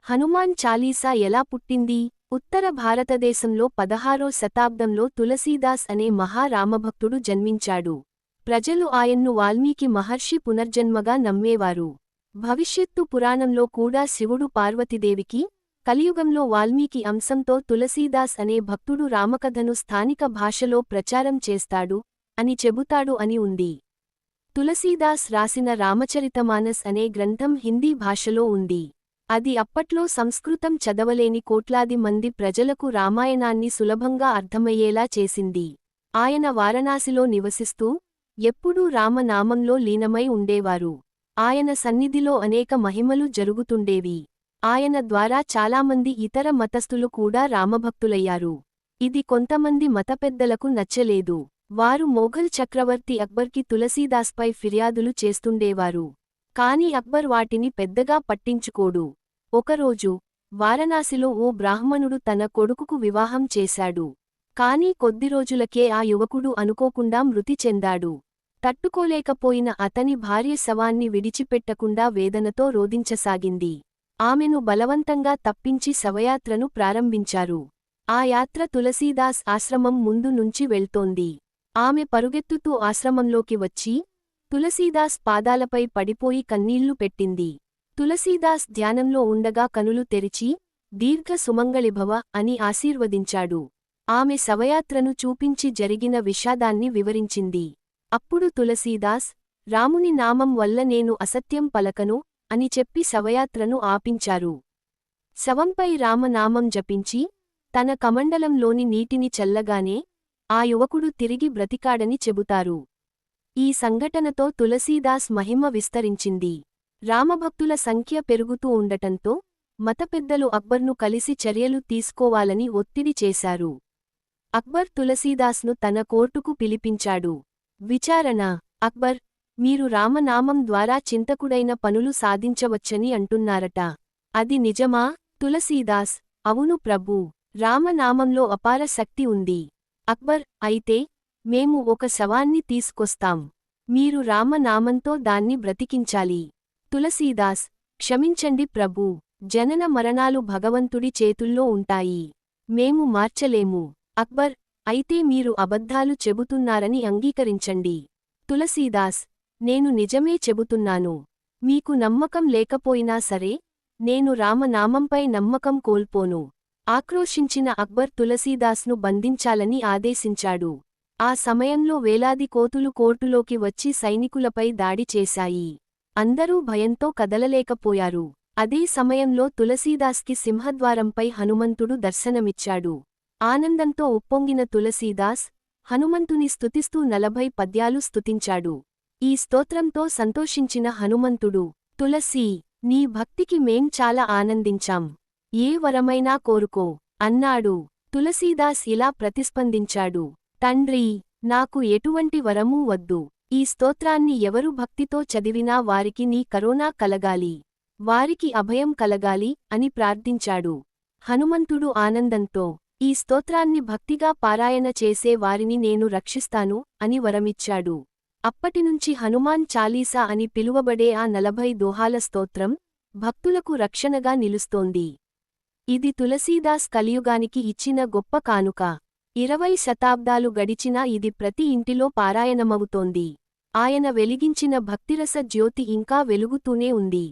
హనుమాన్ చాలీసా ఎలా పుట్టింది? ఉత్తర భారతదేశంలో 16వ శతాబ్దంలో తులసీదాస్ అనే మహారామభక్తుడు జన్మించాడు. ప్రజలు ఆయన్ను వాల్మీకి మహర్షి పునర్జన్మగా నమ్మేవారు. భవిష్యత్తు పురాణంలో కూడా శివుడు పార్వతీదేవికి, కలియుగంలో వాల్మీకి అంశంతో తులసీదాస్ అనే భక్తుడు రామకథను స్థానిక భాషలో ప్రచారం చేస్తాడు అని చెబుతాడు అని ఉంది. తులసీదాస్ రాసిన రామచరితమానస్ అనే గ్రంథం హిందీ భాషలో ఉంది. అది అప్పట్లో సంస్కృతం చదవలేని కోట్లాది మంది ప్రజలకు రామాయణాన్ని సులభంగా అర్థమయ్యేలా చేసింది. ఆయన వారణాసిలో నివసిస్తూ, ఎప్పుడూ రామనామంలో లీనమై ఉండేవారు. ఆయన సన్నిధిలో అనేక మహిమలు జరుగుతుండేవి. ఆయన ద్వారా చాలామంది ఇతర మతస్థులు కూడా రామభక్తులయ్యారు. ఇది కొంతమంది మతపెద్దలకు నచ్చలేదు. వారు మొఘల్ చక్రవర్తి అక్బర్కి తులసీదాస్పై ఫిర్యాదులు చేస్తుండేవారు. కాని అక్బర్ వాటిని పెద్దగా పట్టించుకోడు. ఒకరోజు వారణాసిలో ఓ బ్రాహ్మణుడు తన కొడుకుకు వివాహం చేశాడు. కాని కొద్ది రోజులకే ఆ యువకుడు అనుకోకుండా మృతి చెందాడు. తట్టుకోలేకపోయిన అతని భార్య శవాన్ని విడిచిపెట్టకుండా వేదనతో రోదించసాగింది. ఆమెను బలవంతంగా తప్పించి శవయాత్రను ప్రారంభించారు. ఆ యాత్ర తులసీదాస్ ఆశ్రమం ముందు నుంచి వెళ్తోంది. ఆమె పరుగెత్తుతూ ఆశ్రమంలోకి వచ్చి, తులసీదాస్ పాదాలపై పడిపోయి కన్నీళ్లు పెట్టింది. తులసీదాస్ ధ్యానంలో ఉండగా కనులు తెరిచి, దీర్ఘ సుమంగళిభవ అని ఆశీర్వదించాడు. ఆమె శవయాత్రను చూపించి జరిగిన విషాదాన్ని వివరించింది. అప్పుడు తులసీదాస్, రాముని నామం వల్ల నేను అసత్యం పలకను అని చెప్పి శవయాత్రను ఆపించారు. శవంపై రామనామం జపించి, తన కమండలంలోని నీటిని చల్లగానే ఆ యువకుడు తిరిగి బ్రతికాడని చెబుతారు. ఈ సంఘటనతో తులసీదాస్ మహిమ విస్తరించింది. రామభక్తుల సంఖ్య పెరుగుతూ ఉండటంతో మతపెద్దలు అక్బర్ను కలిసి చర్యలు తీసుకోవాలని ఒత్తిడి చేశారు. అక్బర్ తులసీదాస్ను తన కోర్టుకు పిలిపించాడు. విచారణ: అక్బర్, మీరు రామనామం ద్వారా చింతకుడైన పనులు సాధించవచ్చని అంటున్నారట. అది నిజమా? తులసీదాస్: అవును ప్రభూ, రామనామంలో అపార శక్తి ఉంది. అక్బర్: అయితే మేము ఒక శవాన్ని తీసుకొస్తాం. మీరు రామనామంతో దాన్ని బ్రతికించాలి. తులసీదాస్: క్షమించండి ప్రభూ, జనన మరణాలు భగవంతుడి చేతుల్లో ఉంటాయి. మేము మార్చలేము. అక్బర్: అయితే మీరు అబద్ధాలు చెబుతున్నారని అంగీకరించండి. తులసీదాస్: నేను నిజమే చెబుతున్నాను. మీకు నమ్మకం లేకపోయినా సరే, నేను రామనామంపై నమ్మకం కోల్పోను. ఆక్రోశించిన అక్బర్ తులసీదాస్ను బంధించాలని ఆదేశించాడు. ఆ సమయంలో వేలాది కోతులు కోర్టులోకి వచ్చి సైనికులపై దాడి చేశాయి. అందరూ భయంతో కదలలేకపోయారు. అదే సమయంలో తులసీదాస్కి సింహద్వారంపై హనుమంతుడు దర్శనమిచ్చాడు. ఆనందంతో ఉప్పొంగిన తులసీదాస్, హనుమంతుని స్తుతిస్తూ 40 పద్యాలు స్తుతించాడు. ఈ స్తోత్రంతో సంతోషించిన హనుమంతుడు, తులసీ, నీ భక్తికి మేం చాలా ఆనందించాం. ఏ వరమైనా కోరుకో అన్నాడు. తులసీదాస్ ఇలా ప్రతిస్పందించాడు: తండ్రీ, నాకు ఎటువంటి వరమూ వద్దు. ఈ స్తోత్రాన్ని ఎవరు భక్తితో చదివినా వారికి నీ కరుణ కలగాలి, వారికి అభయం కలగాలి అని ప్రార్థించాడు. హనుమంతుడు ఆనందంతో, ఈ స్తోత్రాన్ని భక్తిగా పారాయణ చేసే వారిని నేను రక్షిస్తాను అని వరమిచ్చాడు. అప్పటినుంచి హనుమాన్ చాలీసా అని పిలువబడే ఆ 40 దోహాల స్తోత్రం భక్తులకు రక్షణగా నిలుస్తోంది. ఇది తులసీదాస్ కలియుగానికి ఇచ్చిన గొప్ప కానుక. 20 శతాబ్దాలు గడిచినా ఇది ప్రతి ఇంటిలో పారాయణమవుతోంది. ఆయన వెలిగించిన భక్తిరస జ్యోతి ఇంకా వెలుగుతూనే ఉంది.